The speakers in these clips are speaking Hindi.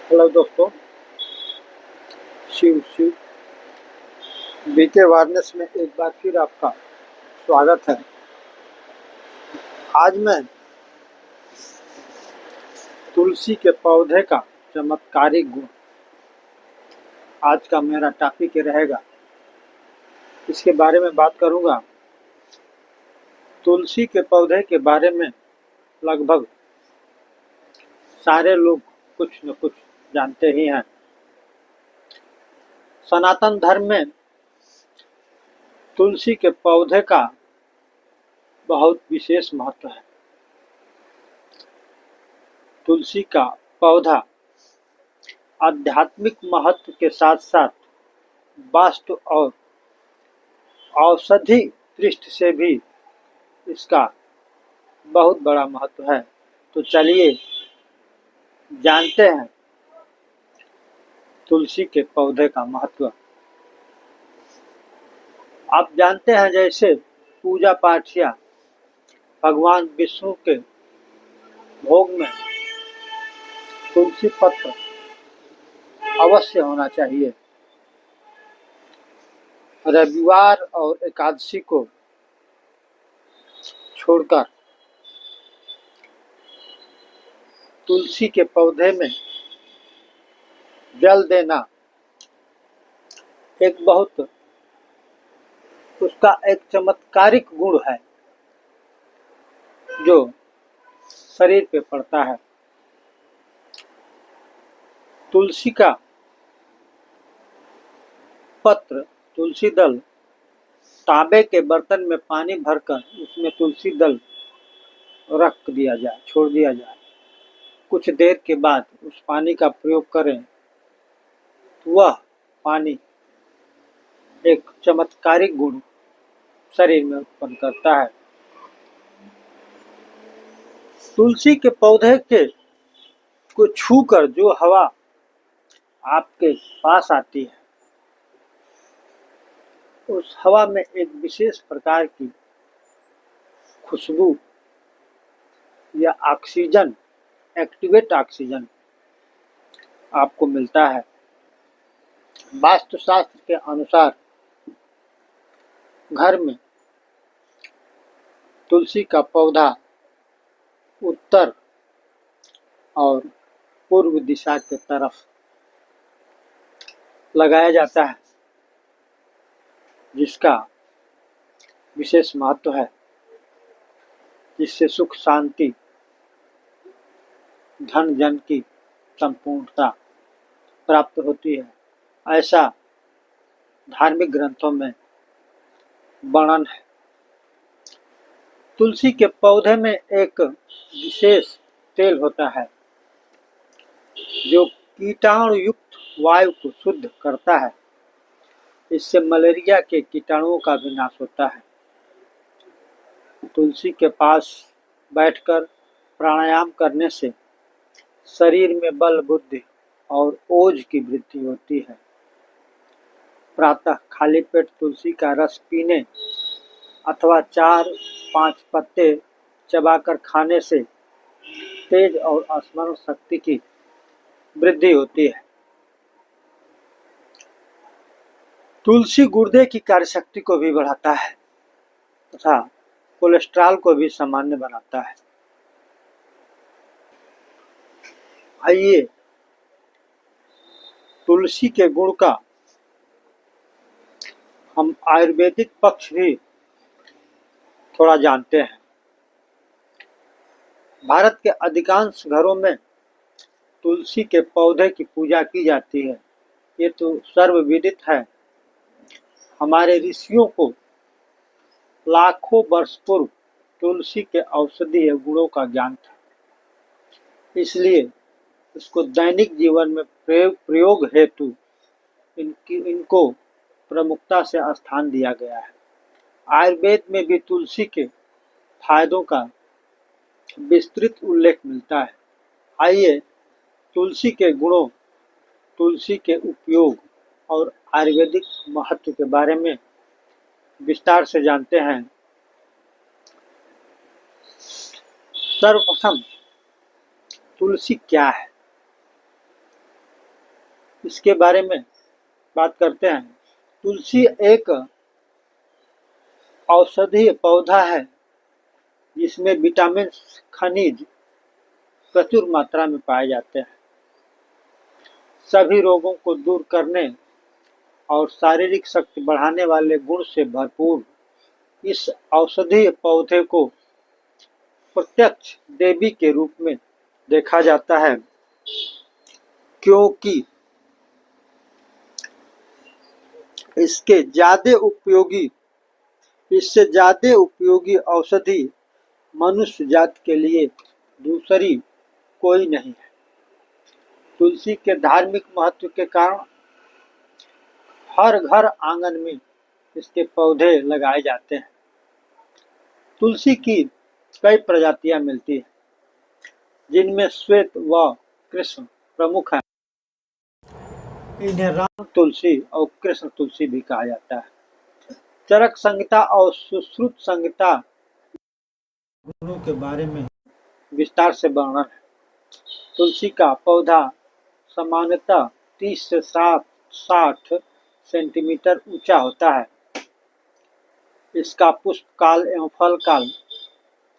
हेलो दोस्तों। शिव शिव बीके वायरनेस में एक बार फिर आपका स्वागत है। आज मैं तुलसी के पौधे का चमत्कारिक गुण, आज का मेरा टॉपिक रहेगा। इसके बारे में बात करूंगा। तुलसी के पौधे के बारे में लगभग सारे लोग कुछ न कुछ जानते ही हैं। सनातन धर्म में तुलसी के पौधे का बहुत विशेष महत्व है। तुलसी का पौधा आध्यात्मिक महत्व के साथ साथ वास्तु और औषधि दृष्टि से भी इसका बहुत बड़ा महत्व है। तो चलिए जानते हैं तुलसी के पौधे का महत्व। आप जानते हैं जैसे पूजा पाठ या भगवान विष्णु के भोग में तुलसी पत्र अवश्य होना चाहिए। रविवार और एकादशी को छोड़कर तुलसी के पौधे में जल देना एक बहुत उसका एक चमत्कारिक गुण है जो शरीर पे पड़ता है। तुलसी का पत्र, तुलसी दल तांबे के बर्तन में पानी भरकर उसमें तुलसी दल रख दिया जाए, छोड़ दिया जाए। कुछ देर के बाद उस पानी का प्रयोग करें तो वह पानी एक चमत्कारिक गुण शरीर में उत्पन्न करता है। तुलसी के पौधे के को छूकर जो हवा आपके पास आती है, उस हवा में एक विशेष प्रकार की खुशबू या ऑक्सीजन, एक्टिवेट ऑक्सीजन आपको मिलता है। वास्तुशास्त्र के अनुसार घर में तुलसी का पौधा उत्तर और पूर्व दिशा के तरफ लगाया जाता है, जिसका विशेष महत्व है। जिससे सुख शांति, धन जन की संपूर्णता प्राप्त होती है, ऐसा धार्मिक ग्रंथों में वर्णन है। तुलसी के पौधे में एक विशेष तेल होता है जो कीटाणु युक्त वायु को शुद्ध करता है। इससे मलेरिया के कीटाणुओं का विनाश होता है। तुलसी के पास बैठकर प्राणायाम करने से शरीर में बल, बुद्धि और ओज की वृद्धि होती है। प्रातः खाली पेट तुलसी का रस पीने अथवा 4-5 पत्ते चबाकर खाने से तेज और स्मरण शक्ति की वृद्धि होती है। तुलसी गुर्दे की कार्यशक्ति को भी बढ़ाता है तथा कोलेस्ट्रॉल को भी सामान्य बनाता है। आइए तुलसी के गुण का हम आयुर्वेदिक पक्ष भी थोड़ा जानते हैं। भारत के अधिकांश घरों में तुलसी के पौधे की पूजा की जाती है। ये तो सर्वविदित है। हमारे ऋषियों को लाखों वर्ष पूर्व तुलसी के औषधीय गुणों का ज्ञान था, इसलिए इसको दैनिक जीवन में प्रयोग हेतु इनको प्रमुखता से स्थान दिया गया है। आयुर्वेद में भी तुलसी के फायदों का विस्तृत उल्लेख मिलता है। आइए तुलसी के गुणों, तुलसी के उपयोग और आयुर्वेदिक महत्व के बारे में विस्तार से जानते हैं। सर्वप्रथम तुलसी क्या है? इसके बारे में बात करते हैं। तुलसी एक औषधीय पौधा है जिसमें विटामिन, खनिज प्रचुर मात्रा में पाए जाते हैं। सभी रोगों को दूर करने और शारीरिक शक्ति बढ़ाने वाले गुण से भरपूर इस औषधीय पौधे को प्रत्यक्ष देवी के रूप में देखा जाता है, क्योंकि इससे ज्यादा उपयोगी औषधि मनुष्य जाति के लिए दूसरी कोई नहीं है। तुलसी के धार्मिक महत्व के कारण हर घर आंगन में इसके पौधे लगाए जाते हैं। तुलसी की कई प्रजातियां मिलती हैं, जिनमें श्वेत व कृष्ण प्रमुख हैं। इन्हें राम तुलसी और कृष्ण तुलसी भी कहा जाता है। चरक संहिता और सुश्रुत संहिता गुणों के बारे में विस्तार से वर्णन है। तुलसी का पौधा सामान्यतः 30 से 60 सेंटीमीटर ऊंचा होता है। इसका पुष्प काल एवं फल काल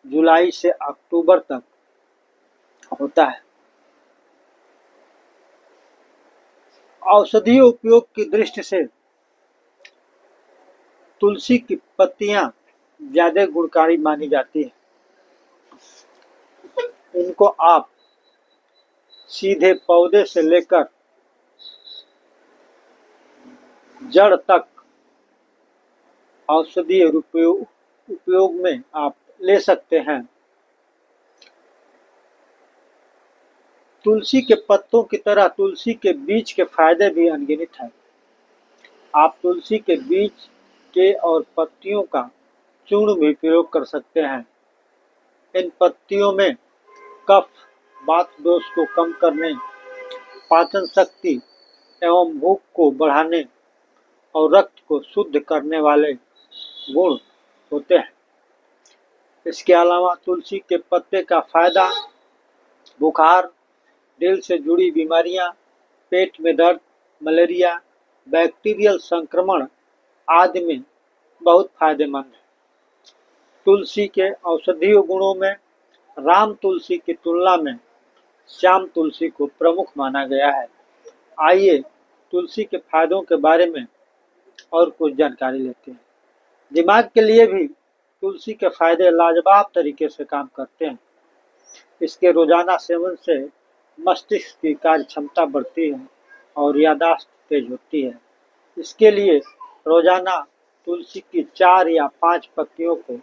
जुलाई से अक्टूबर तक होता है। औषधीय उपयोग की दृष्टि से तुलसी की पत्तियां ज्यादा गुणकारी मानी जाती है। इनको आप सीधे पौधे से लेकर जड़ तक औषधीय उपयोग में आप ले सकते हैं। तुलसी के पत्तों की तरह तुलसी के बीज के फायदे भी अनगिनत हैं। आप तुलसी के बीज के और पत्तियों का चूर्ण भी प्रयोग कर सकते हैं। इन पत्तियों में कफ, वात दोष को कम करने, पाचन शक्ति एवं भूख को बढ़ाने और रक्त को शुद्ध करने वाले गुण होते हैं। इसके अलावा तुलसी के पत्ते का फायदा बुखार, दिल से जुड़ी बीमारियां, पेट में दर्द, मलेरिया, बैक्टीरियल संक्रमण आदि में बहुत फायदेमंद है। तुलसी के औषधीय गुणों में राम तुलसी की तुलना में श्याम तुलसी को प्रमुख माना गया है। आइए तुलसी के फायदों के बारे में और कुछ जानकारी लेते हैं। दिमाग के लिए भी तुलसी के फायदे लाजवाब तरीके से काम करते हैं। इसके रोजाना सेवन से मस्तिष्क की कार्य क्षमता बढ़ती है और याददाश्त तेज होती है। इसके लिए रोजाना तुलसी की 4 या 5 पत्तियों को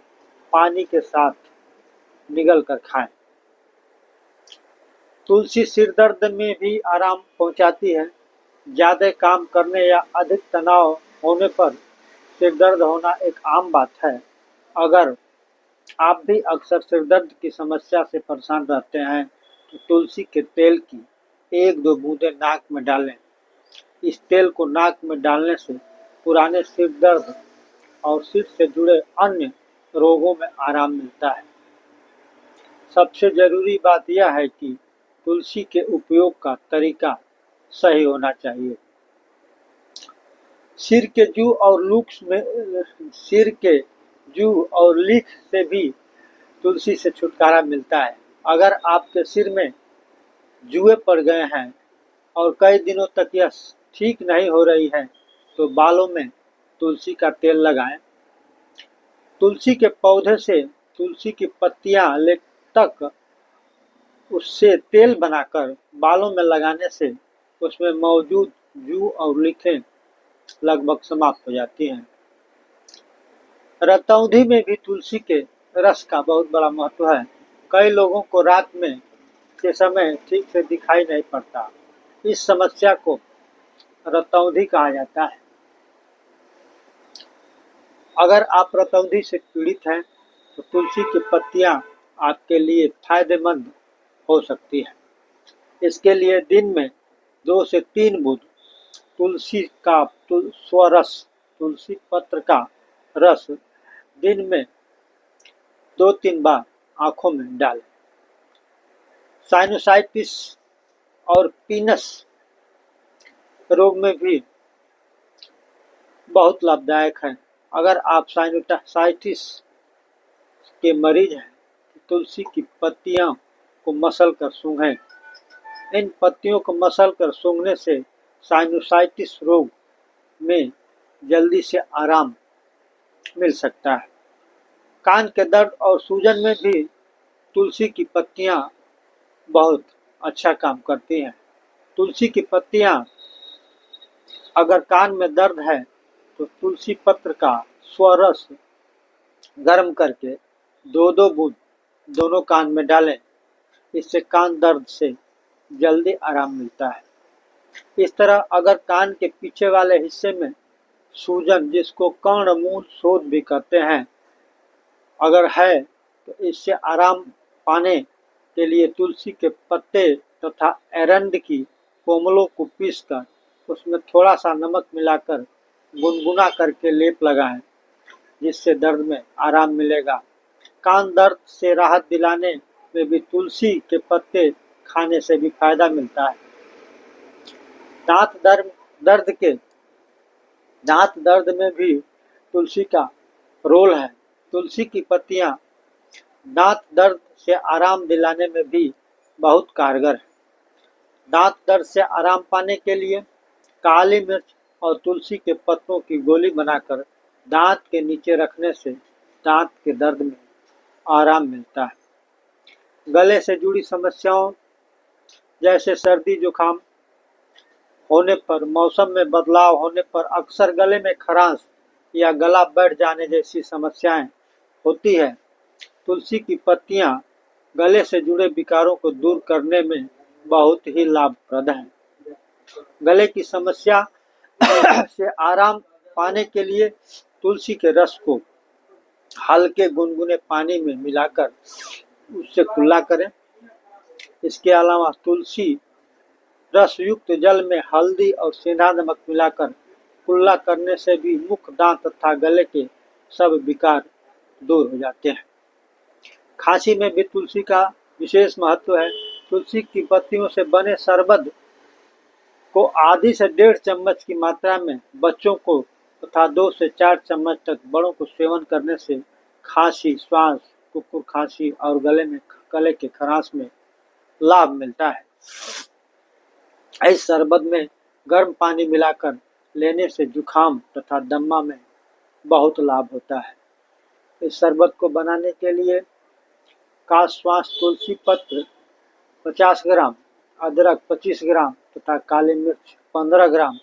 पानी के साथ निगल कर खाएं। तुलसी सिर दर्द में भी आराम पहुंचाती है। ज्यादा काम करने या अधिक तनाव होने पर सिर दर्द होना एक आम बात है। अगर आप भी अक्सर सिर दर्द की समस्या से परेशान रहते हैं तो तुलसी के तेल की 1-2 बूंदें नाक में डालें। इस तेल को नाक में डालने से पुराने सिर दर्द और सिर से जुड़े अन्य रोगों में आराम मिलता है। सबसे जरूरी बात यह है कि तुलसी के उपयोग का तरीका सही होना चाहिए। सिर के जू और लीफ से भी तुलसी से छुटकारा मिलता है। अगर आपके सिर में जुएं पड़ गए हैं और कई दिनों तक यह ठीक नहीं हो रही है तो बालों में तुलसी का तेल लगाएं। तुलसी के पौधे से तुलसी की पत्तियां ले तक उससे तेल बनाकर बालों में लगाने से उसमें मौजूद जू और लीफें लगभग समाप्त हो जाती हैं। रतौंधी में भी तुलसी के रस का बहुत बड़ा महत्व है। कई लोगों को रात में के समय ठीक से दिखाई नहीं पड़ता। इस समस्या को रतौंधी कहा जाता है। अगर आप रतौंधी से पीड़ित हैं तो तुलसी की पत्तियां आपके लिए फायदेमंद हो सकती है। इसके लिए दिन में 2 से 3 बूंद तुलसी पत्र का रस दिन में 2-3 बार आंखों में डालें। साइनोसाइटिस और पीनस रोग में भी बहुत लाभदायक है। अगर आप साइनोसाइटिस के मरीज हैं तो तुलसी की पत्तियों को मसल कर सूंघें। इन पत्तियों को मसल कर सूंघने से साइनोसाइटिस रोग में जल्दी से आराम मिल सकता है। कान के दर्द और सूजन में भी तुलसी की पत्तियां बहुत अच्छा काम करती हैं। तुलसी की पत्तियां अगर कान में दर्द है तो तुलसी पत्र का स्वरस गर्म करके 2-2 बूंद दोनों कान में डालें। इससे कान दर्द से जल्दी आराम मिलता है। इस तरह अगर कान के पीछे वाले हिस्से में सूजन, जिसको कर्णमूल शोथ भी कहते हैं, अगर है तो इससे आराम पाने के लिए तुलसी के पत्ते तथा एरंड की कोमलों को पीसकर उसमें थोड़ा सा नमक मिलाकर गुनगुना करके लेप लगाएं, जिससे दर्द में आराम मिलेगा। कान दर्द से राहत दिलाने में भी तुलसी के पत्ते खाने से भी फायदा मिलता है। दांत दर्द में भी तुलसी का रोल है। तुलसी की पत्तियां दांत दर्द से आराम दिलाने में भी बहुत कारगर है। दांत दर्द से आराम पाने के लिए काली मिर्च और तुलसी के पत्तों की गोली बनाकर दांत के नीचे रखने से दांत के दर्द में आराम मिलता है। गले से जुड़ी समस्याओं जैसे सर्दी जुकाम होने पर, मौसम में बदलाव होने पर अक्सर गले में खरांश या गला बैठ जाने जैसी समस्याएं होती है। तुलसी की पत्तियां गले से जुड़े विकारों को दूर करने में बहुत ही लाभप्रद हैं। गले की समस्या से आराम पाने के लिए तुलसी के रस को हल्के गुनगुने पानी में मिलाकर उससे कुल्ला करें। इसके अलावा तुलसी रस युक्त जल में हल्दी और सेंधा नमक मिलाकर कुल्ला करने से भी मुख, दांत तथा गले के सब विकार दूर हो जाते हैं। खांसी में भी तुलसी का विशेष महत्व है। तुलसी की पत्तियों से बने शरबत को आधी से 1.5 चम्मच की मात्रा में बच्चों को तथा 2 से 4 चम्मच तक बड़ों को सेवन करने से खांसी, श्वास, कुकुर खांसी और गले के खराश में लाभ मिलता है। इस शरबत में गर्म पानी मिलाकर लेने से जुखाम तथा दमा में बहुत लाभ होता है। इस शरबत को बनाने के लिए काशवास तुलसी पत्र 50 ग्राम, अदरक 25 ग्राम तथा काली मिर्च 15 ग्राम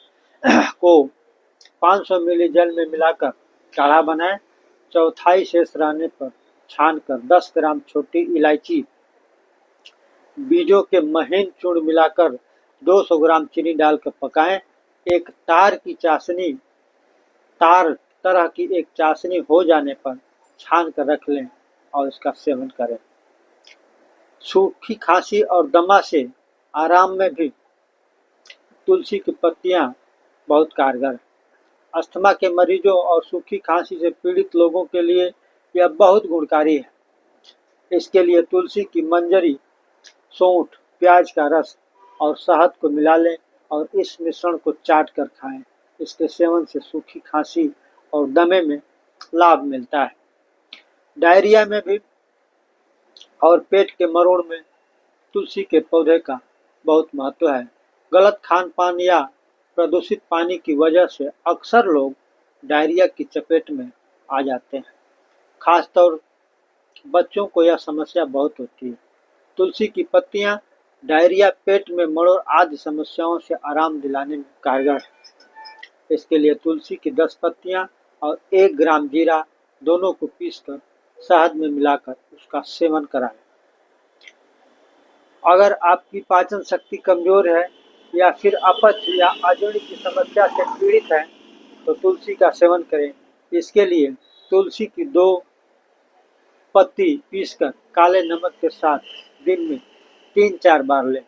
को 500 मिली जल में मिलाकर काढ़ा बनाएं। चौथाई शेष रहने पर छानकर 10 ग्राम छोटी इलायची, बीजों के महीन चूर्ण मिलाकर 200 ग्राम चीनी डालकर पकाएं। एक तार तरह की एक चाशनी हो जाने पर छान कर रख लें और इसका सेवन करें। सूखी खांसी और दमा से आराम में भी तुलसी की पत्तियां बहुत कारगर हैं। अस्थमा के मरीजों और सूखी खांसी से पीड़ित लोगों के लिए यह बहुत गुणकारी है। इसके लिए तुलसी की मंजरी, सौंठ, प्याज का रस और शहद को मिला लें और इस मिश्रण को चाट कर खाएं। इसके सेवन से सूखी खांसी और दमे में लाभ मिलता है। डायरिया में भी और पेट के मरोड़ में तुलसी के पौधे का बहुत महत्व है। गलत खान पान या प्रदूषित पानी की वजह से अक्सर लोग डायरिया की चपेट में आ जाते हैं। खासतौर बच्चों को यह समस्या बहुत होती है। तुलसी की पत्तियां डायरिया, पेट में मरोड़ आदि समस्याओं से आराम दिलाने में कारगर है। इसके लिए तुलसी की 10 पत्तियां और 1 ग्राम जीरा दोनों को पीसकर शहद में मिलाकर उसका सेवन कराएं। अगर आपकी पाचन शक्ति कमजोर है या फिर अपच या अजीर्ण की समस्या से पीड़ित है तो तुलसी का सेवन करें। इसके लिए तुलसी की 2 पत्ती पीसकर काले नमक के साथ दिन में 3-4 बार लें।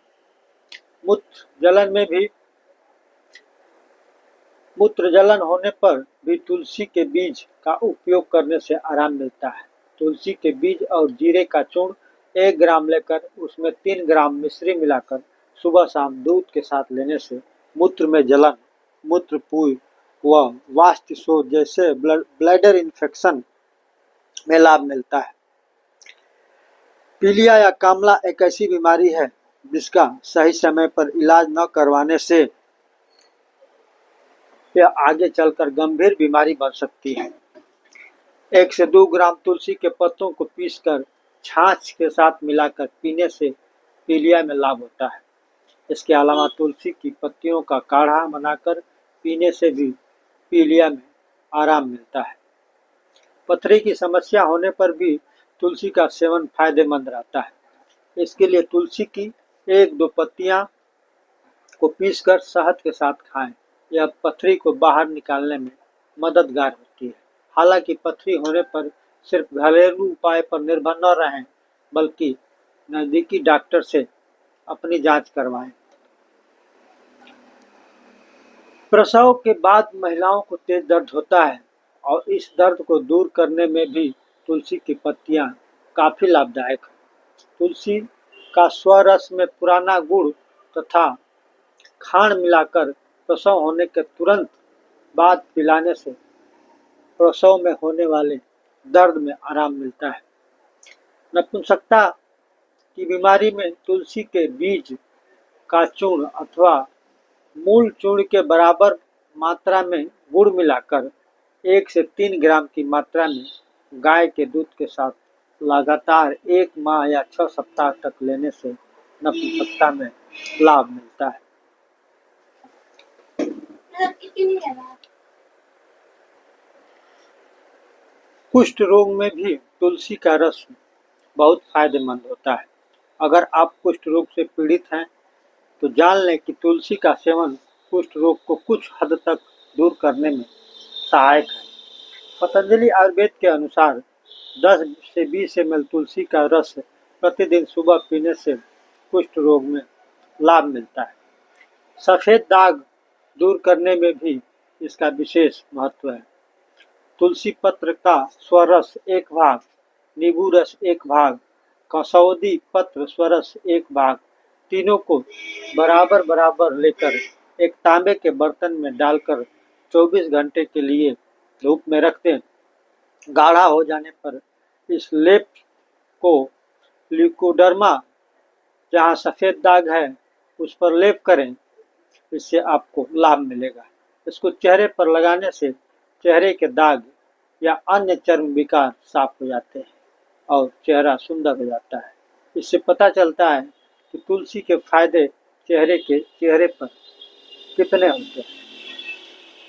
मूत्र जलन होने पर भी तुलसी के बीज का उपयोग करने से आराम मिलता है। तुलसी के बीज और जीरे का चूर्ण 1 ग्राम लेकर उसमें 3 ग्राम मिश्री मिलाकर सुबह शाम दूध के साथ लेने से मूत्र में जलन, मूत्रपुय व वास्तिशोथ जैसे ब्लैडर इन्फेक्शन में लाभ मिलता है। पीलिया या कामला एक ऐसी बीमारी है जिसका सही समय पर इलाज न करवाने से यह आगे चलकर गंभीर बीमारी बन सकती है। 1 से 2 ग्राम तुलसी के पत्तों को पीसकर छाछ के साथ मिलाकर पीने से पीलिया में लाभ होता है। इसके अलावा तुलसी की पत्तियों का काढ़ा बनाकर पीने से भी पीलिया में आराम मिलता है। पथरी की समस्या होने पर भी तुलसी का सेवन फायदेमंद रहता है। इसके लिए तुलसी की 1-2 पत्तियां को पीसकर शहद के साथ खाएं। यह पथरी को बाहर निकालने में मददगार होती है। हालांकि पथरी होने पर सिर्फ घरेलू उपाय पर निर्भर न रहें, बल्कि नजदीकी डॉक्टर से अपनी जांच करवाएं। प्रसव के बाद महिलाओं को तेज दर्द होता है और इस दर्द को दूर करने में भी तुलसी की पत्तियां काफी लाभदायक हैं। तुलसी का स्वरस में पुराना गुड़ तथा खांड मिलाकर प्रसव होने के तुरंत बाद पिलाने से प्रसव में होने वाले दर्द में आराम मिलता है। नपुंसकता की बीमारी में तुलसी के बीज का चूर्ण अथवा मूल चूर्ण के बराबर मात्रा में गुड़ मिलाकर 1 से 3 ग्राम की मात्रा में गाय के दूध के साथ लगातार 1 माह या 6 सप्ताह तक लेने से नपुंसकता में लाभ मिलता है। कुष्ठ रोग में भी तुलसी का रस बहुत फायदेमंद होता है। अगर आप कुष्ठ रोग से पीड़ित हैं तो जान लें कि तुलसी का सेवन कुष्ठ रोग को कुछ हद तक दूर करने में सहायक है। पतंजलि आयुर्वेद के अनुसार 10 से 20 ml तुलसी का रस प्रतिदिन सुबह पीने से कुष्ठ रोग में लाभ मिलता है। सफेद दाग दूर करने में भी इसका विशेष महत्व है। तुलसी पत्र का स्वरस 1 भाग, नींबू रस 1 भाग, कसौदी पत्र स्वरस 1 भाग, तीनों को बराबर बराबर लेकर एक तांबे के बर्तन में डालकर 24 घंटे के लिए धूप में रख दें। गाढ़ा हो जाने पर इस लेप को ल्यूकोडर्मा, जहाँ सफेद दाग है, उस पर लेप करें। इससे आपको लाभ मिलेगा। इसको चेहरे पर लगाने से चेहरे के दाग या अन्य चर्म विकार साफ हो जाते हैं और चेहरा सुंदर हो जाता है। इससे पता चलता है कि तुलसी के फायदे चेहरे पर कितने होते हैं।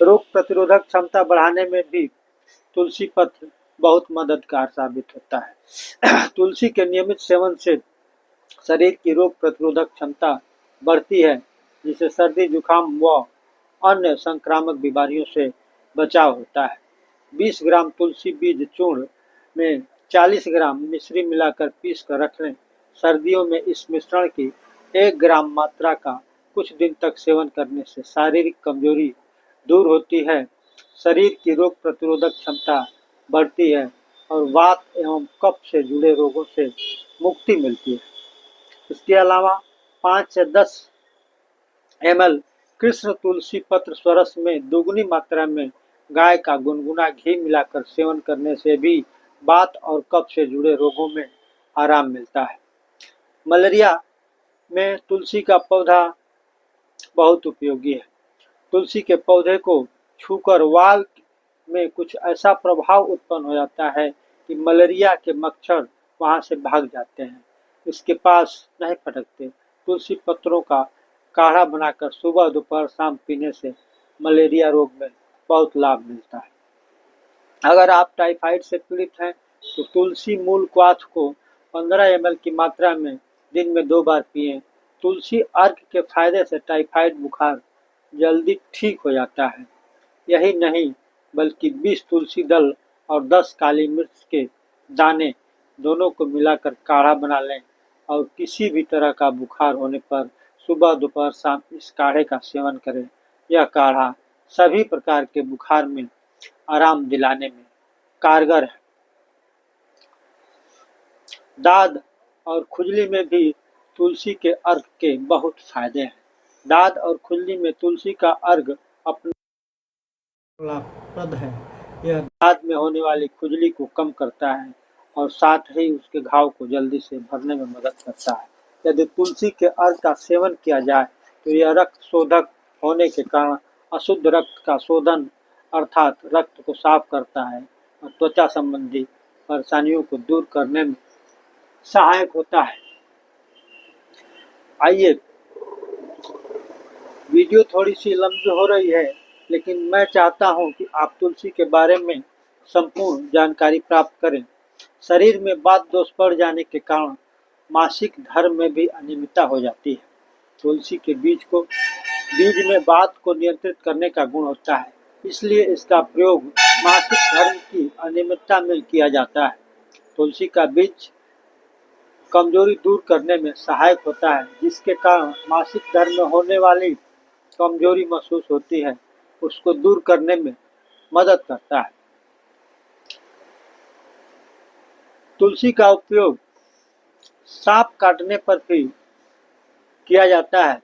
रोग प्रतिरोधक क्षमता बढ़ाने में भी तुलसी पत्र बहुत मददगार साबित होता है। तुलसी के नियमित सेवन से शरीर की रोग प्रतिरोधक क्षमता बढ़ती है, जिससे सर्दी, जुकाम व अन्य संक्रामक बीमारियों से बचाव होता है। 20 ग्राम तुलसी बीज चूर्ण में 40 ग्राम मिश्री मिलाकर पीस कर रख लें। सर्दियों में इस मिश्रण की 1 ग्राम मात्रा का कुछ दिन तक सेवन करने से शारीरिक कमजोरी दूर होती है, शरीर की रोग प्रतिरोधक क्षमता बढ़ती है और वात एवं कफ से जुड़े रोगों से मुक्ति मिलती है। इसके अलावा 5 से 10 ml कृष्ण तुलसी पत्र स्वरस में दोगुनी मात्रा में गाय का गुनगुना घी मिलाकर सेवन करने से भी वात और कफ से जुड़े रोगों में आराम मिलता है। मलेरिया में तुलसी का पौधा बहुत उपयोगी है। तुलसी के पौधे को छूकर वाल में कुछ ऐसा प्रभाव उत्पन्न हो जाता है कि मलेरिया के मच्छर वहां से भाग जाते हैं, इसके पास नहीं फटकते। तुलसी पत्रों का काढ़ा बनाकर सुबह, दोपहर, शाम पीने से मलेरिया रोग में बहुत लाभ मिलता है। अगर आप टाइफाइड से पीड़ित हैं तो तुलसी मूल क्वाथ को 15 ml की मात्रा में दिन में 2 बार पिएं। तुलसी अर्क के फायदे से टाइफाइड बुखार जल्दी ठीक हो जाता है। यही नहीं बल्कि 20 तुलसी दल और 10 काली मिर्च के दाने दोनों को मिलाकर काढ़ा बना लें और किसी भी तरह का बुखार होने पर सुबह, दोपहर, शाम इस काढ़े का सेवन करें। यह काढ़ा सभी प्रकार के बुखार में आराम दिलाने में कारगर है। दाद और खुजली में भी तुलसी के अर्क के बहुत फायदे हैं। दाद और खुजली में तुलसी का अर्घ अपना लाभप्रद है। यह दाद में होने वाली खुजली को कम करता है और साथ ही उसके घाव को जल्दी से भरने में मदद करता है। यदि तुलसी के अर्घ का सेवन किया जाए तो यह रक्त शोधक होने के कारण अशुद्ध रक्त का शोधन अर्थात रक्त को साफ करता है और त्वचा संबंधी परेशानियों को दूर करने में सहायक होता है। आइए, वीडियो थोड़ी सी लंबी हो रही है, लेकिन मैं चाहता हूं कि आप तुलसी के बारे में संपूर्ण जानकारी प्राप्त करें। शरीर में वात दोष बढ़ जाने के कारण मासिक धर्म में भी अनियमितता हो जाती है। तुलसी के बीज में वात को नियंत्रित करने का गुण होता है, इसलिए इसका प्रयोग मासिक धर्म की अनियमितता में किया जाता है। तुलसी का बीज कमजोरी दूर करने में सहायक होता है, जिसके कारण मासिक धर्म में होने वाली कमजोरी महसूस होती है, उसको दूर करने में मदद करता है। तुलसी का उपयोग सांप काटने पर भी किया जाता है।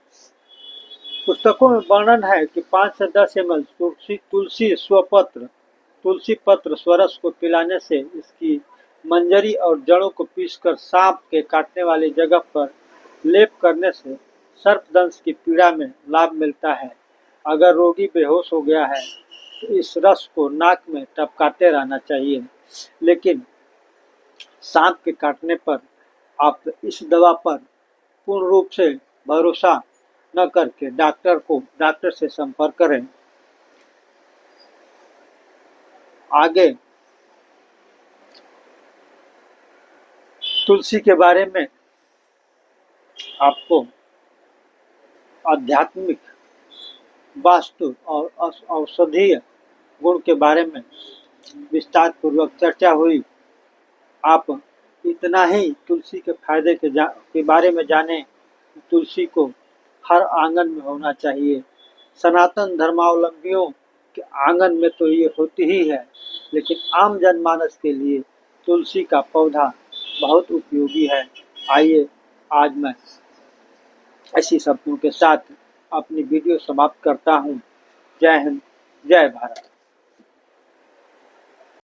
पुस्तकों में वर्णन है कि 5 से 10 ml तुलसी पत्र स्वरस को पिलाने से इसकी मंजरी और जड़ों को पीसकर सांप के काटने वाली जगह पर लेप करने से सर्पदंश की पीड़ा में लाभ मिलता है। अगर रोगी बेहोश हो गया है तो इस रस को नाक में टपकाते रहना चाहिए, लेकिन सांप के काटने पर आप इस दवा पर पूर्ण रूप से भरोसा न करके डॉक्टर से संपर्क करें। आगे तुलसी के बारे में आपको आध्यात्मिक, वास्तु और औषधीय गुण के बारे में विस्तार पूर्वक चर्चा हुई। आप इतना ही तुलसी के फायदे के बारे में जानें। तुलसी को हर आंगन में होना चाहिए। सनातन धर्मावलंबियों के आंगन में तो ये होती ही है, लेकिन आम जनमानस के लिए तुलसी का पौधा बहुत उपयोगी है। आइए, आज मैं ऐसी शब्दों के साथ अपनी वीडियो समाप्त करता हूँ। जय हिंद, जय भारत।